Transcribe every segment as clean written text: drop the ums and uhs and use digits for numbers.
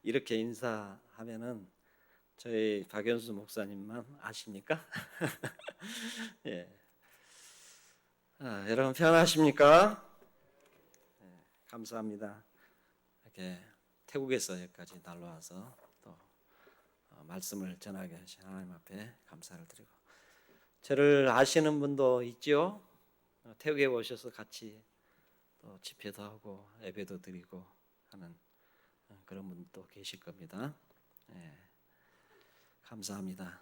이렇게 인사하면은 저희 박연수 목사님만 아십니까? 예. 여러분 편하십니까? 감사합니다. 이렇게 태국에서 여기까지 날라와서 또 말씀을 전하게 하신 하나님 앞에 감사를 드리고, 저를 아시는 분도 있죠? 태국에 오셔서 같이 또 집회도 하고 예배도 드리고 하는 그런 분도 계실 겁니다. 예, 감사합니다.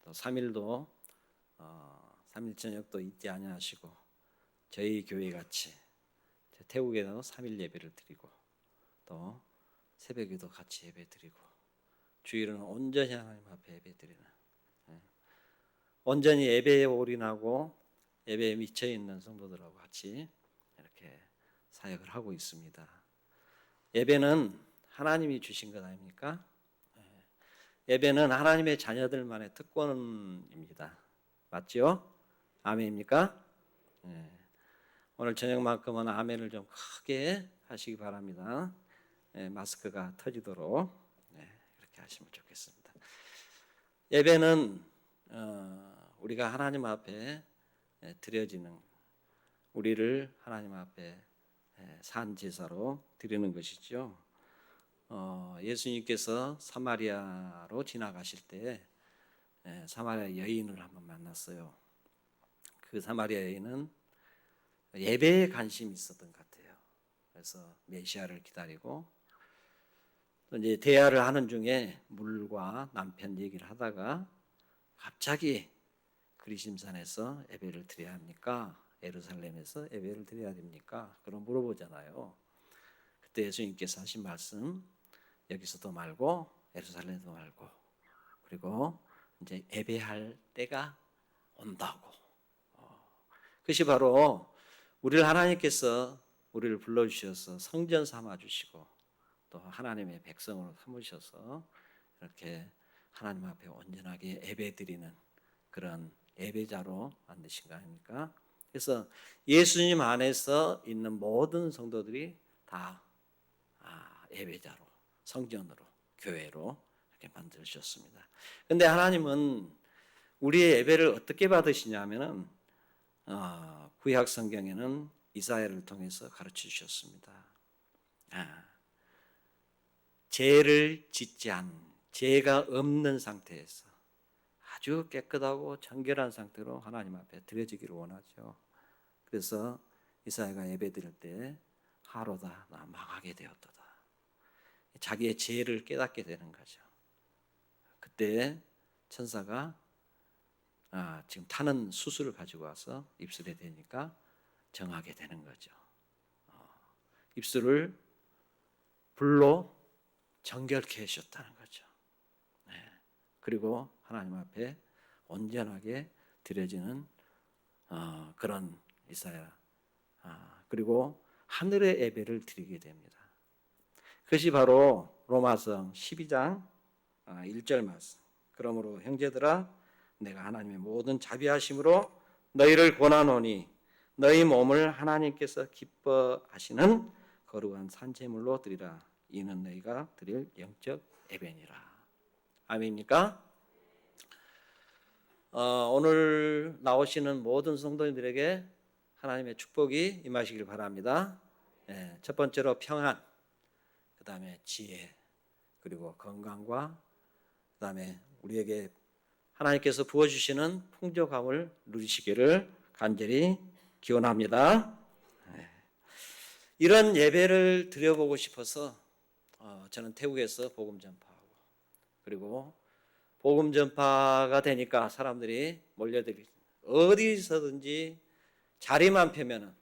또 3일도 3일 저녁도 잊지 아니하시고 저희 교회 같이 태국에도 3일 예배를 드리고 또 새벽에도 같이 예배 드리고 주일은 온전히 하나님 앞에 예배 드리는, 온전히 예배에 올인하고 예배에 미쳐 있는 성도들하고 같이 이렇게 사역을 하고 있습니다. 예배는 하나님이 주신 것 아닙니까? 예배는 하나님의 자녀들만의 특권입니다. 맞죠? 아멘입니까? 오늘 저녁만큼은 아멘을 좀 크게 하시기 바랍니다. 마스크가 터지도록 그렇게 하시면 좋겠습니다. 예배는 우리가 하나님 앞에 드려지는, 우리를 하나님 앞에 산 제사로 드리는 것이죠. 예수님께서 사마리아로 지나가실 때 사마리아 여인을 한번 만났어요. 그 사마리아 여인은 예배에 관심이 있었던 것 같아요. 그래서 메시아를 기다리고 또 이제 대화를 하는 중에 물과 남편 얘기를 하다가 갑자기 그리심산에서 예배를 드려야 합니까? 예루살렘에서 예배를 드려야 됩니까? 그런 물어보잖아요. 그때 예수님께서 하신 말씀, 여기서도 말고 예루살렘도 말고, 그리고 이제 예배할 때가 온다고. 그것이 바로 우리를 하나님께서 우리를 불러주셔서 성전 삼아주시고 또 하나님의 백성으로 삼으셔서 이렇게 하나님 앞에 온전하게 예배드리는 그런 예배자로 만드신 거 아닙니까? 그래서 예수님 안에서 있는 모든 성도들이 다 예배자로, 성전으로, 교회로 이렇게 만드셨습니다. 그런데 하나님은 우리의 예배를 어떻게 받으시냐면은 구약 성경에는 이사야를 통해서 가르쳐 주셨습니다. 죄를 짓지 않은, 죄가 없는 상태에서 아주 깨끗하고 정결한 상태로 하나님 앞에 드려지기를 원하죠. 그래서 이사야가 예배 드릴 때 하로다 나 망하게 되었도다, 자기의 죄를 깨닫게 되는 거죠. 그때 천사가 지금 타는 수술을 가지고 와서 입술에 대니까 정하게 되는 거죠. 입술을 불로 정결케 하셨다는 거죠. 그리고 하나님 앞에 온전하게 드려지는 그런 이사야, 그리고 하늘의 예배를 드리게 됩니다. 그것이 바로 로마서 12장 1절 말씀. 그러므로 형제들아 내가 하나님의 모든 자비하심으로 너희를 권하노니 너희 몸을 하나님께서 기뻐하시는 거룩한 산제물로 드리라. 이는 너희가 드릴 영적 예배니라. 아멘입니까? 오늘 나오시는 모든 성도님들에게 하나님의 축복이 임하시길 바랍니다. 첫 번째로 평안, 그 다음에 지혜, 그리고 건강과 그 다음에 우리에게 하나님께서 부어주시는 풍족함을 누리시기를 간절히 기원합니다. 이런 예배를 드려보고 싶어서 저는 태국에서 복음 전파하고, 그리고 복음 전파가 되니까 사람들이 몰려들기, 어디서든지 자리만 펴면은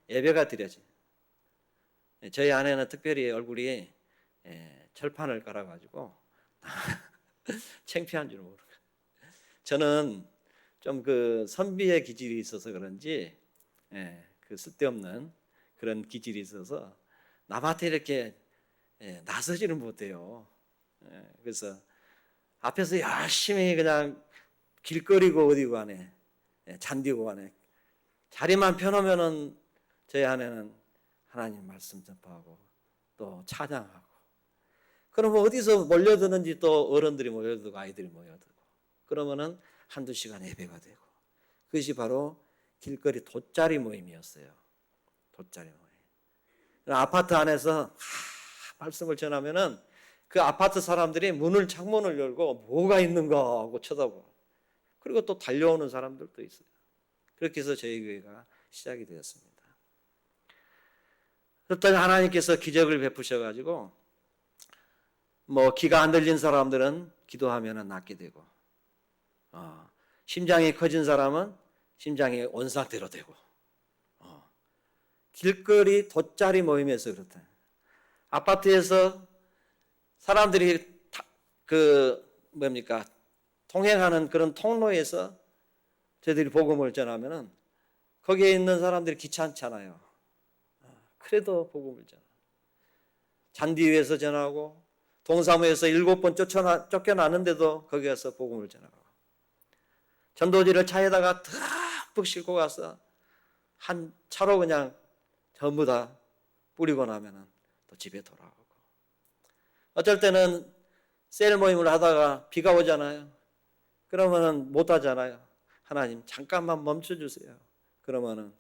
예배가 드려져요. 저희 아내는 특별히 얼굴이 철판을 깔아가지고 창피한 줄 모르고, 저는 좀 그 선비의 기질이 있어서 그런지 그 쓸데없는 그런 기질이 있어서 남한테 이렇게 나서지는 못해요. 그래서 앞에서 열심히 그냥 길거리고 어디고 안에 잔디고 안에 자리만 펴놓으면은 저희 아내는 하나님 말씀 전파하고 또 찬양하고. 그러면 어디서 몰려드는지 또 어른들이 몰려들고 아이들이 몰려들고. 그러면은 한두 시간 예배가 되고. 그것이 바로 길거리 돗자리 모임이었어요. 돗자리 모임. 아파트 안에서 말씀을 전하면은 그 아파트 사람들이 창문을 열고 뭐가 있는가 하고 쳐다보고. 그리고 또 달려오는 사람들도 있어요. 그렇게 해서 저희 교회가 시작이 되었습니다. 그랬더니 하나님께서 기적을 베푸셔가지고 귀가 안 들린 사람들은 기도하면 낫게 되고, 심장이 커진 사람은 심장이 원상태로 되고, 길거리 돗자리 모임에서 그렇다. 아파트에서 사람들이 통행하는 그런 통로에서 저희들이 복음을 전하면은 거기에 있는 사람들이 귀찮잖아요. 그래도 복음을 전하. 잔디 위에서 전하고 동사무에서 7번 쫓겨나는데도 거기 가서 복음을 전하고 전도지를 차에다가 득득 싣고 가서 한 차로 그냥 전부 다 뿌리고 나면은 또 집에 돌아오고. 어쩔 때는 셀 모임을 하다가 비가 오잖아요. 그러면은 못 하잖아요. 하나님 잠깐만 멈춰주세요. 그러면은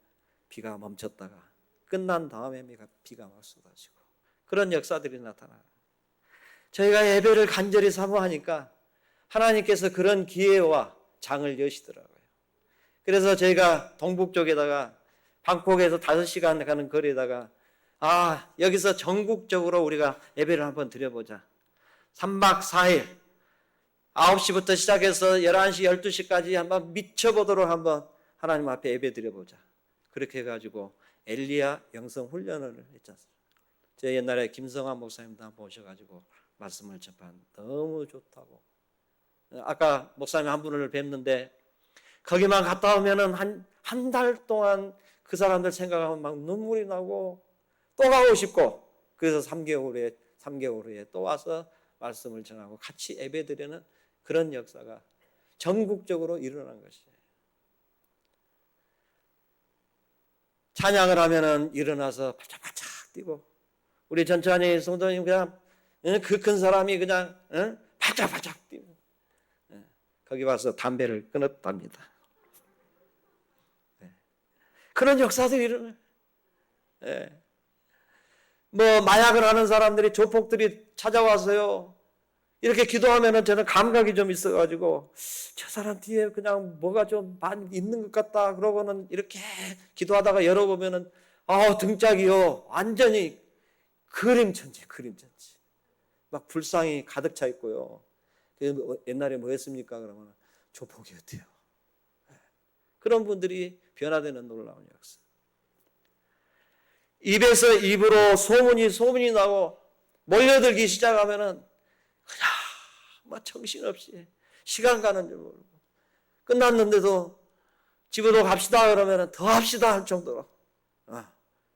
비가 멈췄다가 끝난 다음에 비가 막 쏟아지고 그런 역사들이 나타나요. 저희가 예배를 간절히 사모하니까 하나님께서 그런 기회와 장을 여시더라고요. 그래서 저희가 동북 쪽에다가 방콕에서 5시간 가는 거리에다가 여기서 전국적으로 우리가 예배를 한번 드려보자. 3박 4일 9시부터 시작해서 11시, 12시까지 한번 미쳐보도록 한번 하나님 앞에 예배 드려보자. 그렇게 해가지고 엘리야 영성 훈련을 했지 않습니까? 제 옛날에 김성환 목사님도 한번 오셔가지고 말씀을 접한 너무 좋다고. 아까 목사님 한 분을 뵙는데 거기만 갔다 오면은 한 달 동안 그 사람들 생각하면 막 눈물이 나고 또 가고 싶고 그래서 3개월 후에 또 와서 말씀을 전하고 같이 예배드리는 그런 역사가 전국적으로 일어난 것이에요. 찬양을 하면은 일어나서 바짝바짝 뛰고 우리 전찬희 성도님 그냥 그 큰 사람이 그냥 바짝바짝 뛰고 거기 와서 담배를 끊었답니다. 그런 역사들이 일어나요. 마약을 하는 사람들이 조폭들이 찾아와서요. 이렇게 기도하면은 저는 감각이 좀 있어가지고 저 사람 뒤에 그냥 뭐가 좀 많이 있는 것 같다. 그러고는 이렇게 기도하다가 열어보면은 등짝이요 완전히 그림천지. 막 불상이 가득 차 있고요. 옛날에 뭐 했습니까? 그러면 조폭이었대요. 그런 분들이 변화되는 놀라운 역사. 입에서 입으로 소문이 나고 몰려들기 시작하면은 그냥 막 정신없이 시간 가는 줄 모르고 끝났는데도 집으로 갑시다 그러면은 더 합시다 할 정도로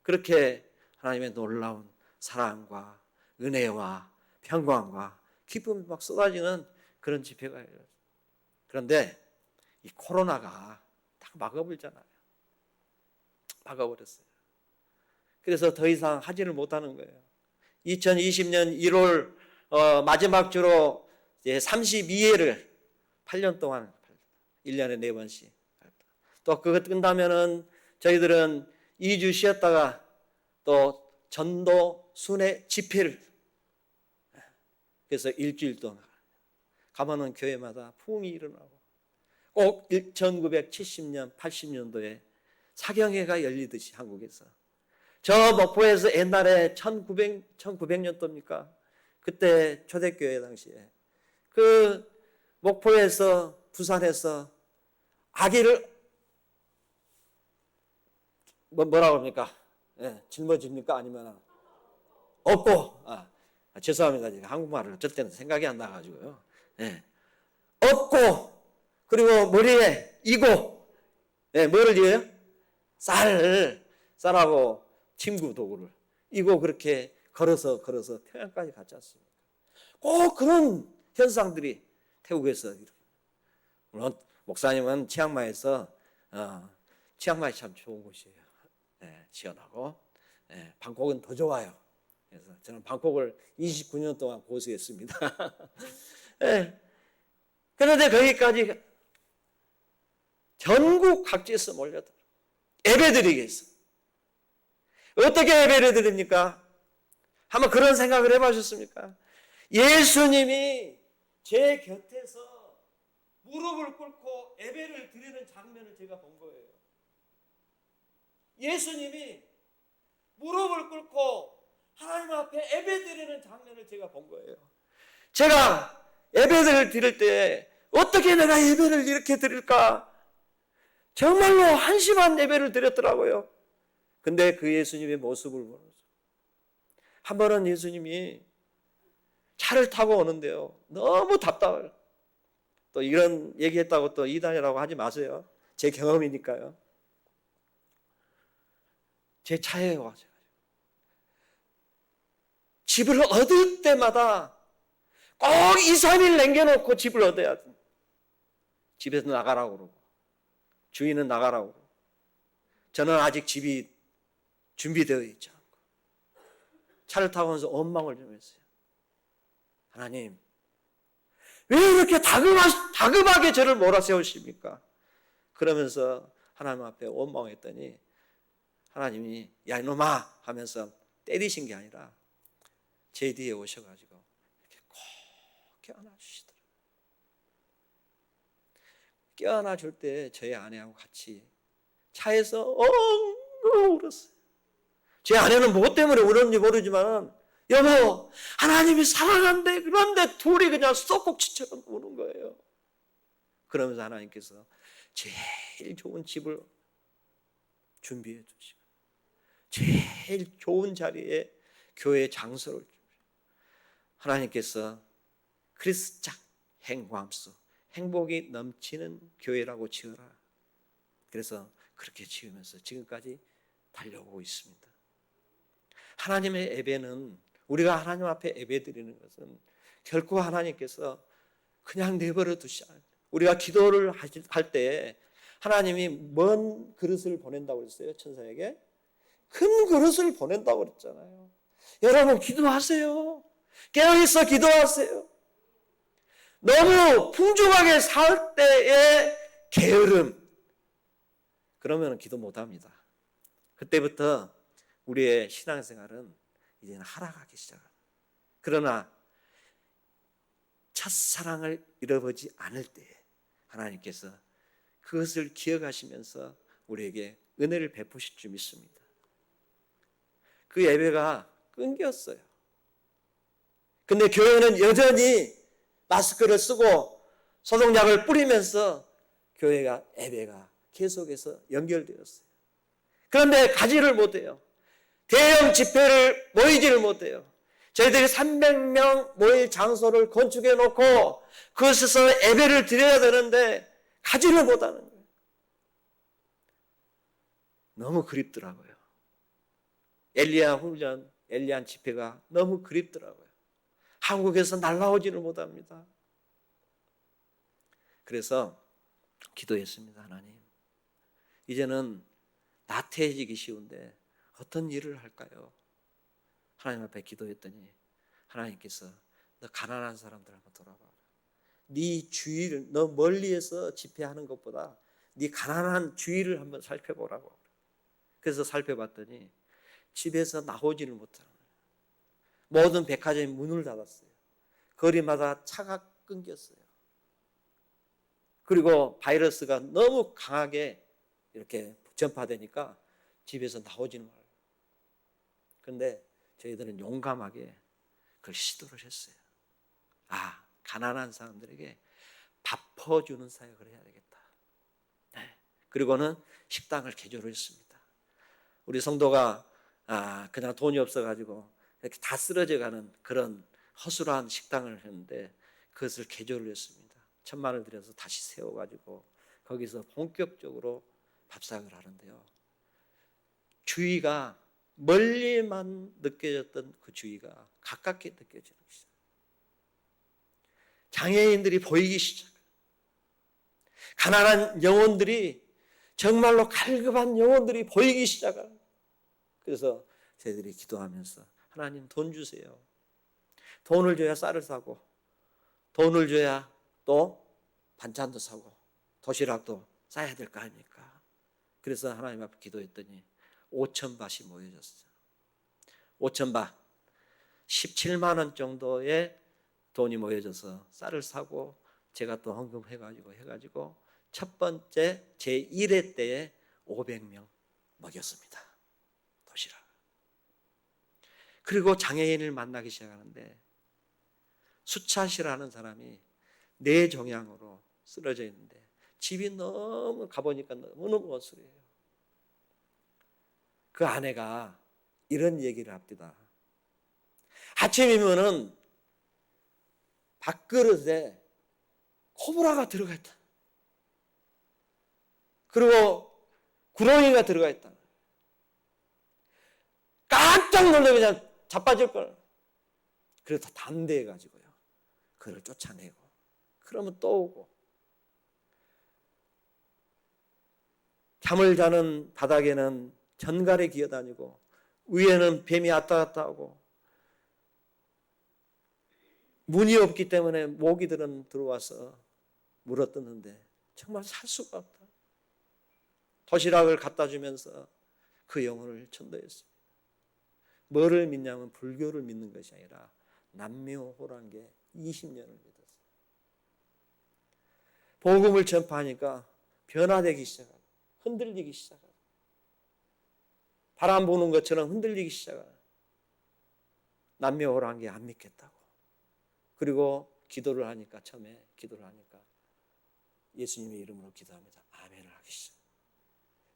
그렇게 하나님의 놀라운 사랑과 은혜와 평강과 기쁨이 막 쏟아지는 그런 집회가 이루어져요. 그런데 이 코로나가 딱 막아버리잖아요. 막아버렸어요. 그래서 더 이상 하지를 못하는 거예요. 2020년 1월 마지막 주로 32회를 8년 동안 1년에 4번씩 또 그것 끝나면은 저희들은 2주 쉬었다가 또 전도 순회 집회를 그래서 일주일 동안 가면은 교회마다 풍이 일어나고 꼭 1970년 80년도에 사경회가 열리듯이 한국에서 저 목포에서 옛날에 1900년도입니까? 그때 초대교회 당시에 그 목포에서 부산에서 아기를 뭐라고 합니까? 짊어집니까? 아니면 업고 죄송합니다. 한국말을 어쩔 때는 생각이 안 나가지고요. 업고 그리고 머리에 이고 뭐를 이어요? 쌀하고 침구 도구를 이고 그렇게 걸어서 평양까지 갔지 않습니까? 꼭 그런 현상들이 태국에서 물론 목사님은 치앙마이에서 치앙마이 참 좋은 곳이에요. 시원하고 방콕은 더 좋아요. 그래서 저는 방콕을 29년 동안 고수했습니다. 네. 그런데 거기까지 전국 각지에서 몰려들어 예배드리기 위해서. 어떻게 예배를 드립니까? 한번 그런 생각을 해보셨습니까? 예수님이 제 곁에서 무릎을 꿇고 예배를 드리는 장면을 제가 본 거예요. 예수님이 무릎을 꿇고 하나님 앞에 예배 드리는 장면을 제가 본 거예요. 제가 예배를 드릴 때 어떻게 내가 예배를 이렇게 드릴까? 정말로 한심한 예배를 드렸더라고요. 근데 그 예수님의 모습을 보면서 한 번은 예수님이 차를 타고 오는데요. 너무 답답해요. 또 이런 얘기했다고 또 이단이라고 하지 마세요. 제 경험이니까요. 제 차에 와서 집을 얻을 때마다 꼭 2, 3일 남겨놓고 집을 얻어야 돼. 집에서 나가라고 그러고 주인은 나가라고 그러고 저는 아직 집이 준비되어 있지 않고 차를 타고 오면서 원망을 좀 했어요. 하나님, 왜 이렇게 다급하게 저를 몰아세우십니까? 그러면서 하나님 앞에 원망했더니 하나님이 야 이놈아 하면서 때리신 게 아니라 제 뒤에 오셔가지고 이렇게 꼭 껴안아주시더라고요. 껴안아줄 때 저희 아내하고 같이 차에서 엉엉 울었어요. 제 아내는 무엇 때문에 울었는지 모르지만 여보 하나님이 사랑한대. 그런데 둘이 그냥 썩곡치처럼 우는 거예요. 그러면서 하나님께서 제일 좋은 집을 준비해 주시고 제일 좋은 자리에 교회 장소를 주시고 하나님께서 크리스찬 행광수 행복이 넘치는 교회라고 지어라. 그래서 그렇게 지으면서 지금까지 달려오고 있습니다. 하나님의 예배는 우리가 하나님 앞에 예배 드리는 것은 결코 하나님께서 그냥 내버려 두시지 않아요. 우리가 기도를 할 때 하나님이 먼 그릇을 보낸다고 그랬어요. 천사에게 큰 그릇을 보낸다고 그랬잖아요. 여러분 기도하세요. 깨어있어 기도하세요. 너무 풍족하게 살 때의 게으름 그러면 기도 못합니다. 그때부터 우리의 신앙생활은 이제는 하락하기 시작합니다. 그러나 첫사랑을 잃어버리지 않을 때 하나님께서 그것을 기억하시면서 우리에게 은혜를 베푸실 줄 믿습니다. 그 예배가 끊겼어요. 근데 교회는 여전히 마스크를 쓰고 소독약을 뿌리면서 교회가 예배가 계속해서 연결되었어요. 그런데 가지를 못해요. 대형 집회를 모이지를 못해요. 저희들이 300명 모일 장소를 건축해 놓고 그것에서 예배를 드려야 되는데 가지를 못하는 거예요. 너무 그립더라고요. 엘리야 훈련, 엘리야 집회가 너무 그립더라고요. 한국에서 날아오지를 못합니다. 그래서 기도했습니다. 하나님, 이제는 나태해지기 쉬운데 어떤 일을 할까요? 하나님 앞에 기도했더니 하나님께서 너 가난한 사람들 한번 돌아봐라. 네 주위를 너 멀리에서 집회하는 것보다 네 가난한 주위를 한번 살펴보라고. 그래서 살펴봤더니 집에서 나오지를 못하는 거예요. 모든 백화점이 문을 닫았어요. 거리마다 차가 끊겼어요. 그리고 바이러스가 너무 강하게 이렇게 전파되니까 집에서 나오지는 말아요. 그런데 저희들은 용감하게 그걸 시도를 했어요. 아, 가난한 사람들에게 밥 퍼주는 사역을 해야 되겠다. 네. 그리고는 식당을 개조를 했습니다. 우리 성도가 그냥 돈이 없어가지고 이렇게 다 쓰러져가는 그런 허술한 식당을 했는데 그것을 개조를 했습니다. 1,000만 원을 들여서 다시 세워가지고 거기서 본격적으로 밥상을 하는데요. 주의가 멀리만 느껴졌던 그 주의가 가깝게 느껴지는 것이죠. 장애인들이 보이기 시작해요. 가난한 영혼들이 정말로 갈급한 영혼들이 보이기 시작해요. 그래서 저희들이 기도하면서 하나님 돈 주세요. 돈을 줘야 쌀을 사고, 돈을 줘야 또 반찬도 사고 도시락도 싸야 될 거 아닙니까? 그래서 하나님 앞에 기도했더니 5,000밭이 모여졌어요. 5,000밭 17만 원 정도의 돈이 모여져서 쌀을 사고, 제가 또 헌금해가지고 첫 번째 제1회 때에 500명 먹였습니다. 도시락. 그리고 장애인을 만나기 시작하는데, 수차시라는 사람이 뇌종양으로 쓰러져 있는데 집이 너무 가보니까 너무너무 어수해요. 그 아내가 이런 얘기를 합니다. 아침이면은 밥그릇에 코브라가 들어가 있다. 그리고 구렁이가 들어가 있다. 깜짝 놀래 그냥 자빠질 걸. 그래서 담대해가지고요, 그를 쫓아내고, 그러면 또 오고, 잠을 자는 바닥에는 전갈이 기어다니고 위에는 뱀이 왔다 갔다 하고, 문이 없기 때문에 모기들은 들어와서 물어뜯는데 정말 살 수가 없다. 도시락을 갖다 주면서 그 영혼을 전도했습니다. 뭐를 믿냐면 불교를 믿는 것이 아니라 남묘호란계 20년을 믿었어요. 복음을 전파하니까 변화되기 시작하고, 흔들리기 시작하고, 바람 부는 것처럼 흔들리기 시작하고, 남묘호란계 안 믿겠다고. 그리고 기도를 하니까, 처음에 기도를 하니까 예수님의 이름으로 기도합니다. 아멘을 하기 시작.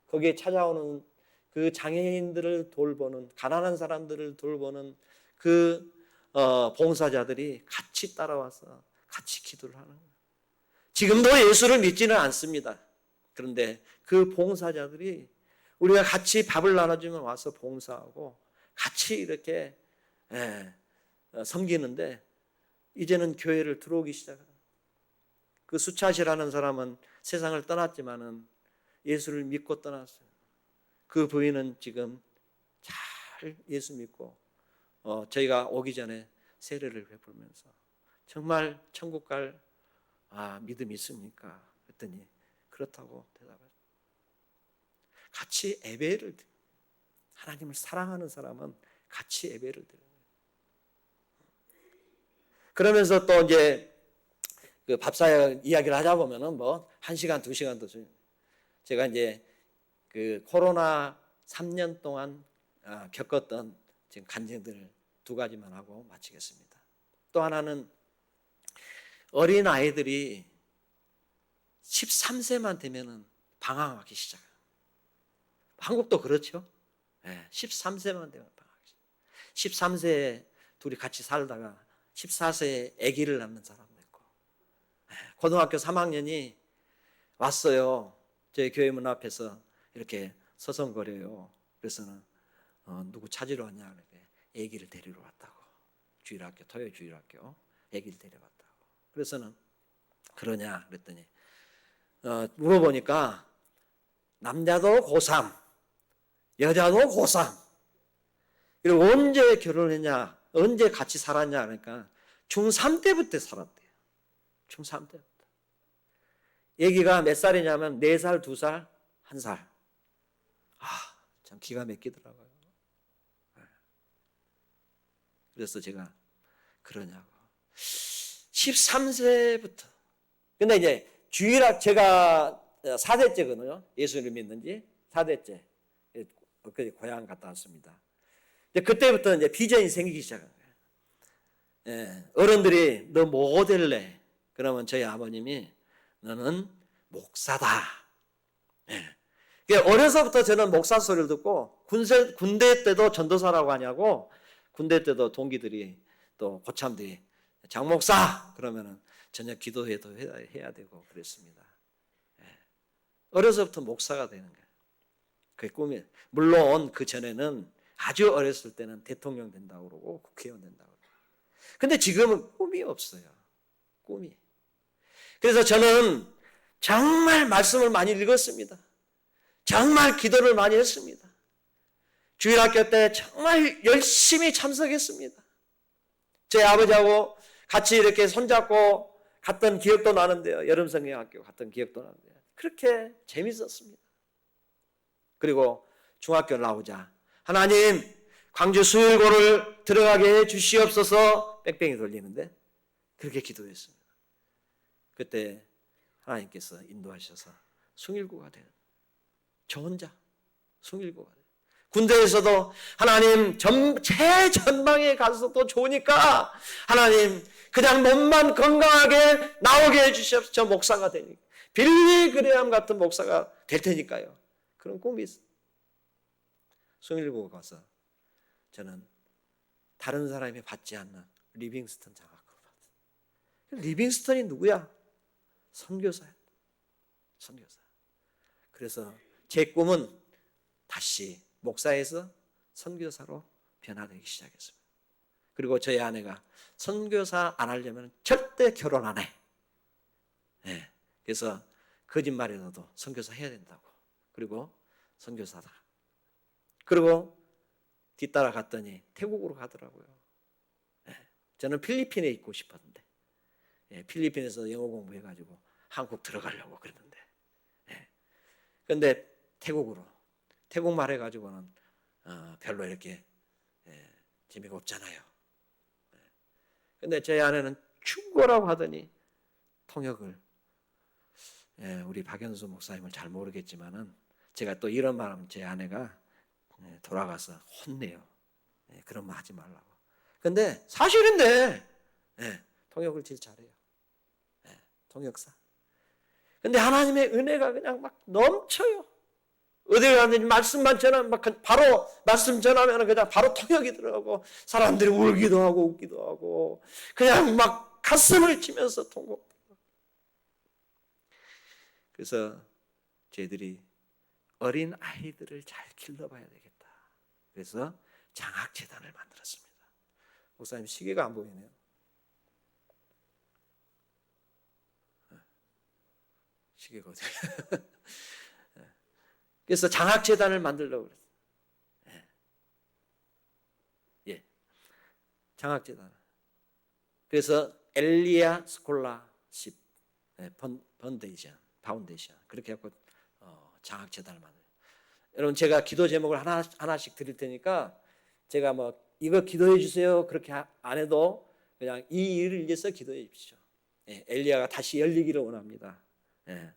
거기에 찾아오는 그 장애인들을 돌보는, 가난한 사람들을 돌보는 그 봉사자들이 같이 따라와서 같이 기도를 하는 거예요. 지금도 예수를 믿지는 않습니다. 그런데 그 봉사자들이 우리가 같이 밥을 나눠주면 와서 봉사하고 같이 이렇게 섬기는데, 이제는 교회를 들어오기 시작해요. 그 수차시라는 사람은 세상을 떠났지만은 예수를 믿고 떠났어요. 그 부인은 지금 잘 예수 믿고 저희가 오기 전에 세례를 베풀면서 정말 천국 갈 믿음이 있습니까? 그랬더니 그렇다고 대답했어요. 같이 예배를 드려요. 하나님을 사랑하는 사람은 같이 예배를 드려요. 그러면서 또 이제 그 밥사역 이야기를 하자 보면은 뭐 1시간, 2시간도 줘요. 제가 이제 그 코로나 3년 동안 겪었던 지금 간증들 2가지만 하고 마치겠습니다. 또 하나는 어린 아이들이 13세만 되면은 방황하기 시작해요. 한국도 그렇죠. 13세만 되면 방황하기 시작해요. 13세에 둘이 같이 살다가 14세에 아기를 낳는 사람도 있고, 고등학교 3학년이 왔어요. 저희 교회 문 앞에서 이렇게 서성거려요. 그래서는 누구 찾으러 왔냐, 이렇게 아기를 데리러 왔다고. 주일학교, 토요 주일학교 아기를 데려왔다고. 그래서는 그러냐 그랬더니 물어보니까 남자도 고3, 여자도 고3. 그리고 언제 결혼했냐, 언제 같이 살았냐 그러니까 중3 때부터 살았대요. 중3 때부터. 아기가 몇 살이냐면 4살, 2살, 1살. 참 기가 막히더라고요. 그래서 제가 그러냐고. 13세부터. 근데 이제 주일학, 제가 4대째거든요. 예수를 믿는지 4대째. 엊그제 고향 갔다 왔습니다. 그때부터 이제 비전이 생기기 시작한 거예요. 어른들이 너 뭐 될래? 그러면 저희 아버님이 너는 목사다. 어려서부터 저는 목사 소리를 듣고 군대 때도 전도사라고 하냐고, 군대 때도 동기들이 또 고참들이 장목사 그러면은 저녁 기도회도 해야 되고 그랬습니다. 어려서부터 목사가 되는 거예요. 그게 꿈이에요. 물론 그 전에는 아주 어렸을 때는 대통령 된다고 그러고 국회의원 된다고 그러고. 근데 지금은 꿈이 없어요. 꿈이. 그래서 저는 정말 말씀을 많이 읽었습니다. 정말 기도를 많이 했습니다. 주일학교 때 정말 열심히 참석했습니다. 제 아버지하고 같이 이렇게 손잡고 갔던 기억도 나는데요. 여름성경학교 갔던 기억도 나는데요. 그렇게 재밌었습니다. 그리고 중학교 나오자 하나님 광주 수일고를 들어가게 해 주시옵소서 뺑뺑이 돌리는데 그렇게 기도했습니다. 그때 하나님께서 인도하셔서 숭일고가 돼요. 저 혼자 숭일고가 돼요. 군대에서도 하나님 최전방에 가서도 좋으니까 하나님 그냥 몸만 건강하게 나오게 해주시옵소서. 저 목사가 되니까 빌리 그레함 같은 목사가 될 테니까요. 그런 꿈이 있어요. 숭일고 가서 저는 다른 사람이 받지 않는 리빙스턴 장학금을 받았어요. 리빙스턴이 누구야? 선교사야. 선교사. 그래서 제 꿈은 다시 목사에서 선교사로 변화되기 시작했습니다. 그리고 저희 아내가 선교사 안 하려면 절대 결혼 안 해. 네. 그래서 거짓말에서도 선교사 해야 된다고. 그리고 선교사다. 그리고 뒤따라 갔더니 태국으로 가더라고요. 네. 저는 필리핀에 있고 싶었는데 필리핀에서 영어 공부해가지고 한국 들어가려고 그랬는데 그런데 태국말 해가지고는 별로 이렇게 재미가 없잖아요. 그런데 제 아내는 중고라고 하더니 통역을 우리 박연수 목사님을 잘 모르겠지만은 제가 또 이런 말하면 제 아내가 돌아가서 혼내요. 그런 말 하지 말라고. 근데 사실인데 통역을 제일 잘해요. 통역사. 근데 하나님의 은혜가 그냥 막 넘쳐요. 어디 가든지 말씀만 전하면 막 바로 말씀 전하면 그냥 바로 통역이 들어가고 사람들이 울기도 하고 웃기도 하고 그냥 막 가슴을 치면서 통곡. 그래서 저희들이 어린 아이들을 잘 길러봐야 되겠다. 그래서 장학재단을 만들었습니다. 목사님 시계가 안 보이네요. 시계가 어디? 그래서 장학재단을 만들려고 그랬어요. 예, 장학재단. 그래서 엘리야 스콜라십 파운데이션 그렇게 해서 장학재단을 만들어요. 여러분 제가 기도 제목을 하나씩 드릴 테니까 제가 뭐 이거 기도해 주세요 그렇게 안 해도 그냥 이 일을 위해서 기도해 주십시오. 엘리야가 다시 열리기를 원합니다.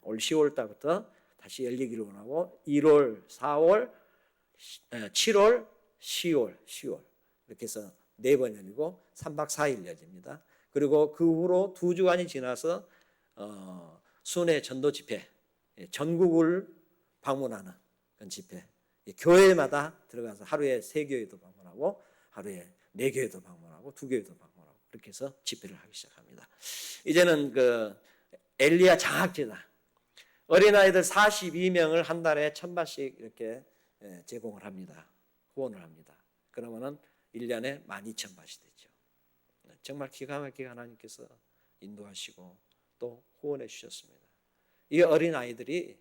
올 10월 달부터 다시 열리기를 원하고 1월, 4월, 7월, 10월 이렇게 해서 4번 열리고 3박 4일 열립니다. 그리고 그 후로 2주간이 지나서 순회 전도 집회, 전국을 방문하는 그런 집회, 교회마다 들어가서 하루에 3교회도 방문하고 하루에 4교회도 방문하고 2교회도 방문하고 그렇게 해서 집회를 하기 시작합니다. 이제는 그 엘리야 장학재단 어린아이들 42명을 한 달에 1,000바씩 이렇게 제공을 합니다. 후원을 합니다. 그러면은 1년에 12,000바씩 되죠. 정말 기가 막히게 하나님께서 인도하시고 또 후원해 주셨습니다. 이 어린아이들이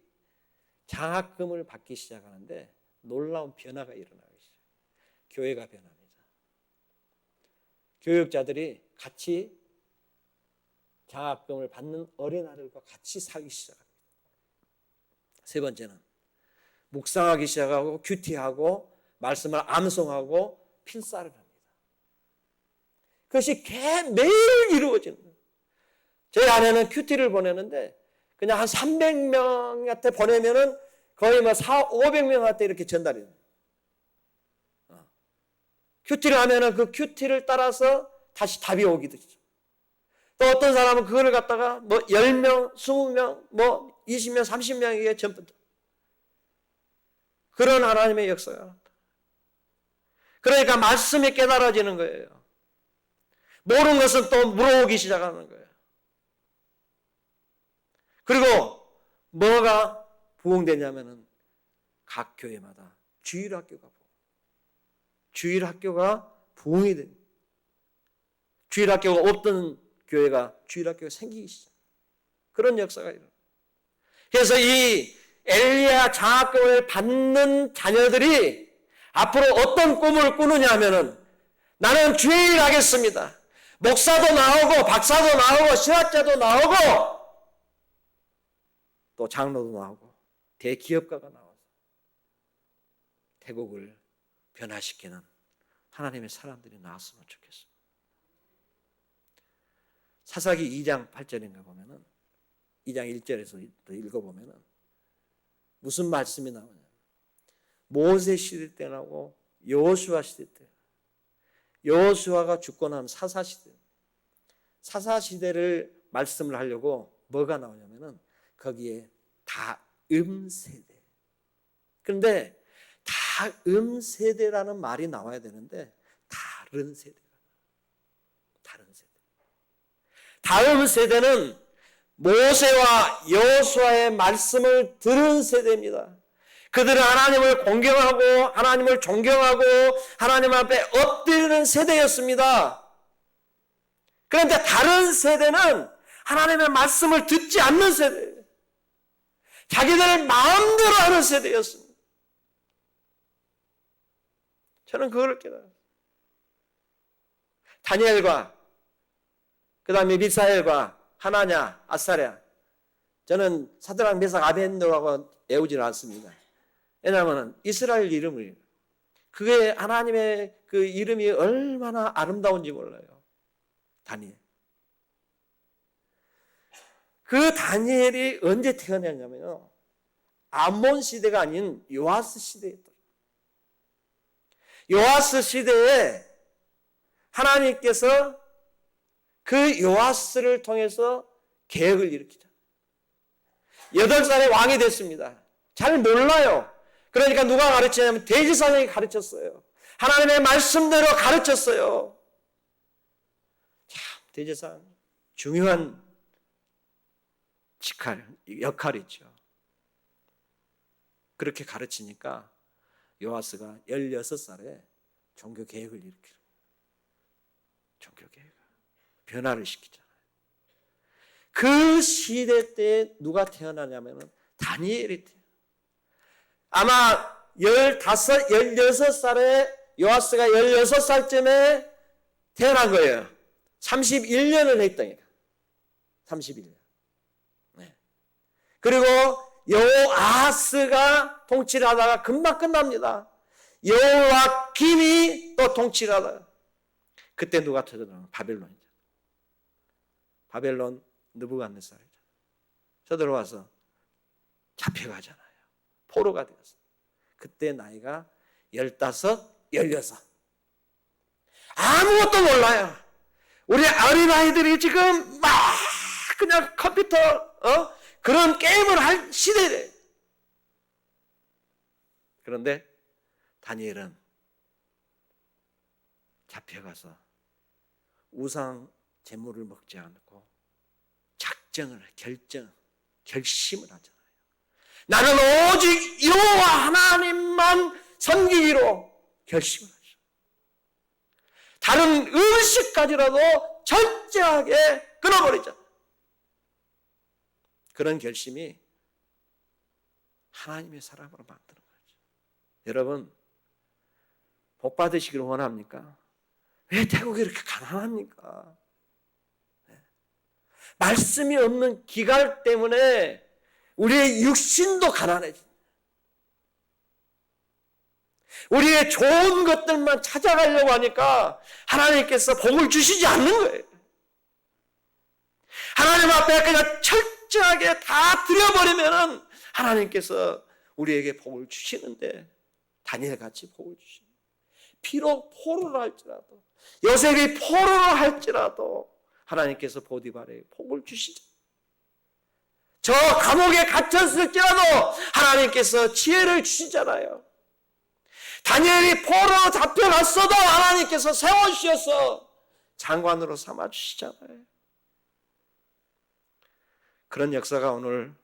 장학금을 받기 시작하는데 놀라운 변화가 일어나기 시작해요. 교회가 변합니다. 교육자들이 같이 장학금을 받는 어린아이들과 같이 살기 시작합니다. 세 번째는 묵상하기 시작하고 큐티하고 말씀을 암송하고 필사를 합니다. 그것이 매일 이루어지는 거예요. 저희 아내는 큐티를 보내는데 그냥 한 300명한테 보내면은 거의 뭐 500명한테 이렇게 전달이 돼요. 큐티를 하면은 그 큐티를 따라서 다시 답이 오기도 하죠. 또 어떤 사람은 그거를 갖다가 뭐 10명, 20명, 뭐 20명, 30명에게 전부 그런 하나님의 역사가 그러니까 말씀이 깨달아지는 거예요. 모르는 것은 또 물어오기 시작하는 거예요. 그리고 뭐가 부흥되냐면은 각 교회마다 주일학교가 부흥이 됩니다. 주일학교가 없던 교회가 주일학교가 생기기 시작. 그런 역사가 일어나요. 그래서 이 엘리야 장학금을 받는 자녀들이 앞으로 어떤 꿈을 꾸느냐 하면은 나는 주의 일 하겠습니다. 목사도 나오고 박사도 나오고 신학자도 나오고 또 장로도 나오고 대기업가가 나와서 태국을 변화시키는 하나님의 사람들이 나왔으면 좋겠습니다. 사사기 2장 8절인가 보면은 2장 1절에서 읽어보면은 무슨 말씀이 나오냐. 모세 시대 때 나오고 여호수아 시대 때. 여호수아가 죽고 난 사사 시대. 사사 시대를 말씀을 하려고 뭐가 나오냐면은 거기에 다음 세대. 그런데 다음 세대라는 말이 나와야 되는데 다른 세대가. 다른 세대. 다음 세대는 모세와 여호수아의 말씀을 들은 세대입니다. 그들은 하나님을 공경하고 하나님을 존경하고 하나님 앞에 엎드리는 세대였습니다. 그런데 다른 세대는 하나님의 말씀을 듣지 않는 세대, 자기들 마음대로 하는 세대였습니다. 저는 그걸 깨달았어요. 다니엘과 그 다음에 미사엘과 하나냐, 아사랴. 저는 사드락, 메삭, 아벤노라고 외우지 않습니다. 왜냐하면 이스라엘 이름을, 그게 하나님의 그 이름이 얼마나 아름다운지 몰라요. 다니엘. 그 다니엘이 언제 태어났냐면요, 암몬 시대가 아닌 요아스 시대였다. 요아스 시대에 하나님께서 그 요아스를 통해서 계획을 일으키자. 8살에 왕이 됐습니다. 잘 몰라요. 그러니까 누가 가르치냐면 대지사장이 가르쳤어요. 하나님의 말씀대로 가르쳤어요. 참, 대지사장 중요한 역할이죠. 그렇게 가르치니까 요아스가 16살에 종교 개혁을 일으키는, 종교 개혁, 변화를 시키잖아요. 그 시대 때 누가 태어나냐면 다니엘이 태어나요. 아마 16살에 요아스가 16살쯤에 태어난 거예요. 31년을 했다니까. 31년. 네. 그리고 여호아스가 통치를 하다가 금방 끝납니다. 여호와김이 또 통치를 하다가 그때 누가 터져나오면 바벨론이죠. 바벨론 느부갓네살이죠. 쳐들어와서 잡혀가잖아요. 포로가 되었어요. 그때 나이가 15, 16. 아무것도 몰라요. 우리 어린아이들이 지금 막 그냥 컴퓨터 그런 게임을 할 시대래. 그런데 다니엘은 잡혀가서 우상 제물을 먹지 않고 결심을 하잖아요. 나는 오직 여호와 하나님만 섬기기로 결심을 하죠. 다른 음식까지라도 철저하게 끊어버리자. 그런 결심이 하나님의 사람으로 만드는 거죠. 여러분, 복 받으시기를 원합니까? 왜 태국이 이렇게 가난합니까? 말씀이 없는 기갈 때문에 우리의 육신도 가난해집니다. 우리의 좋은 것들만 찾아가려고 하니까 하나님께서 복을 주시지 않는 거예요. 하나님 앞에 그냥 철저하게 다 드려버리면 하나님께서 우리에게 복을 주시는데, 다니엘같이 복을 주십니다. 비록 포로를 할지라도, 요셉이 포로를 할지라도 하나님께서 보디발에게 복을 주시죠. 저 감옥에 갇혔을지라도 하나님께서 지혜를 주시잖아요. 다니엘이 포로로 잡혀갔어도 하나님께서 세워주셔서 장관으로 삼아주시잖아요. 그런 역사가 오늘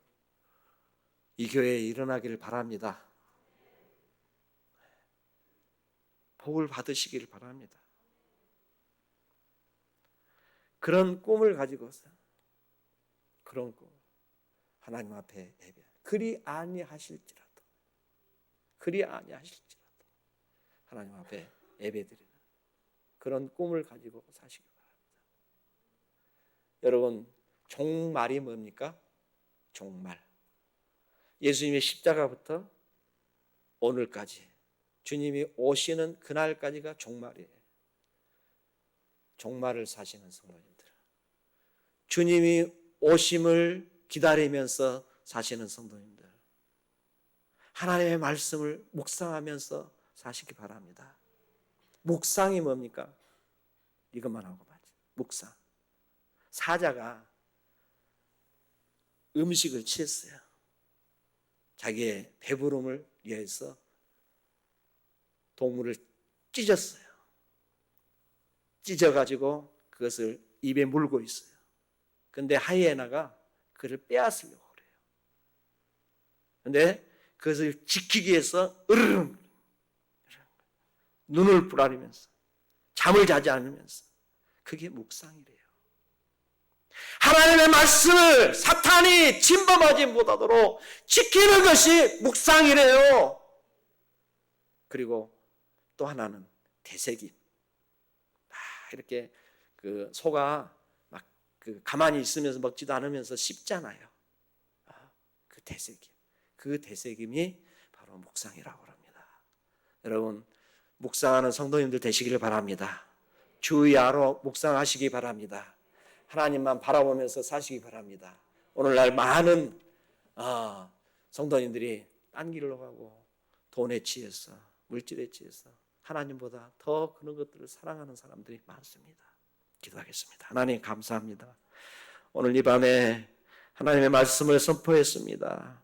이 교회에 일어나기를 바랍니다. 복을 받으시길 바랍니다. 그런 꿈을 가지고서, 그런 꿈 하나님 앞에 예배. 그리 아니하실지라도 하나님 앞에 예배드리는 그런 꿈을 가지고 사시기 바랍니다. 여러분, 종말이 뭡니까? 종말. 예수님의 십자가부터 오늘까지 주님이 오시는 그날까지가 종말이에요. 종말을 사시는 성도님들, 주님이 오심을 기다리면서 사시는 성도님들, 하나님의 말씀을 묵상하면서 사시기 바랍니다. 묵상이 뭡니까? 이것만 하고 봐야지. 묵상. 사자가 음식을 취했어요. 자기의 배부름을 위해서 동물을 찢었어요. 찢어가지고 그것을 입에 물고 있어요. 근데 하이에나가 그를 빼앗으려고 그래요. 근데 그것을 지키기 위해서 으르릉 눈을 부라리면서 잠을 자지 않으면서, 그게 묵상이래요. 하나님의 말씀을 사탄이 침범하지 못하도록 지키는 것이 묵상이래요. 그리고 또 하나는 되새김. 이렇게 그 소가 막 그 가만히 있으면서 먹지도 않으면서 씹잖아요. 그 되새김. 그 되새김이 바로 묵상이라고 합니다. 여러분, 묵상하는 성도님들 되시기를 바랍니다. 주야로 묵상하시기 바랍니다. 하나님만 바라보면서 사시기 바랍니다. 오늘날 많은 성도님들이 딴 길로 가고 돈에 취해서, 물질에 취해서 하나님보다 더 그런 것들을 사랑하는 사람들이 많습니다. 기도하겠습니다. 하나님 감사합니다. 오늘 이 밤에 하나님의 말씀을 선포했습니다.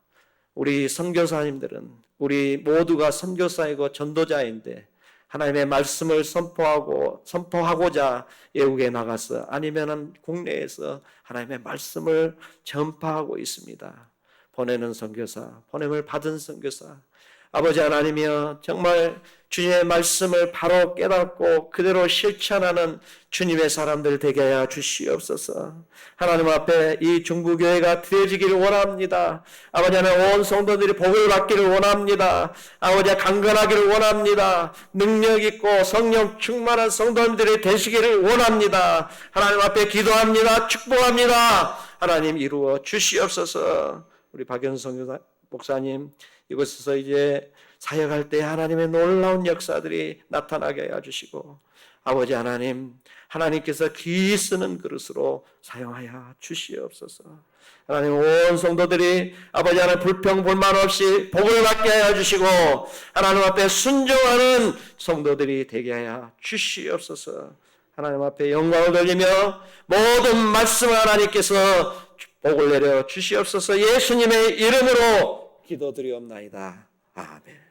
우리 선교사님들은 우리 모두가 선교사이고 전도자인데 하나님의 말씀을 선포하고자 외국에 나가서 아니면은 국내에서 하나님의 말씀을 전파하고 있습니다. 보내는 선교사, 보냄을 받은 선교사, 아버지 하나님이여, 정말 주님의 말씀을 바로 깨닫고 그대로 실천하는 주님의 사람들 되게 하여 주시옵소서. 하나님 앞에 이 중부교회가 드려지기를 원합니다. 아버지 하나님, 온 성도들이 복을 받기를 원합니다. 아버지 강건하기를 원합니다. 능력 있고 성령 충만한 성도들이 되시기를 원합니다. 하나님 앞에 기도합니다. 축복합니다. 하나님 이루어 주시옵소서. 우리 박연성 목사님, 이곳에서 이제 사역할 때 하나님의 놀라운 역사들이 나타나게 하여 주시고, 아버지 하나님, 하나님께서 귀 쓰는 그릇으로 사용하여 주시옵소서. 하나님, 온 성도들이 아버지 하나님 불평불만 없이 복을 받게 하여 주시고 하나님 앞에 순종하는 성도들이 되게 하여 주시옵소서. 하나님 앞에 영광을 돌리며 모든 말씀을 하나님께서 복을 내려 주시옵소서. 예수님의 이름으로 기도드리옵나이다. 아멘.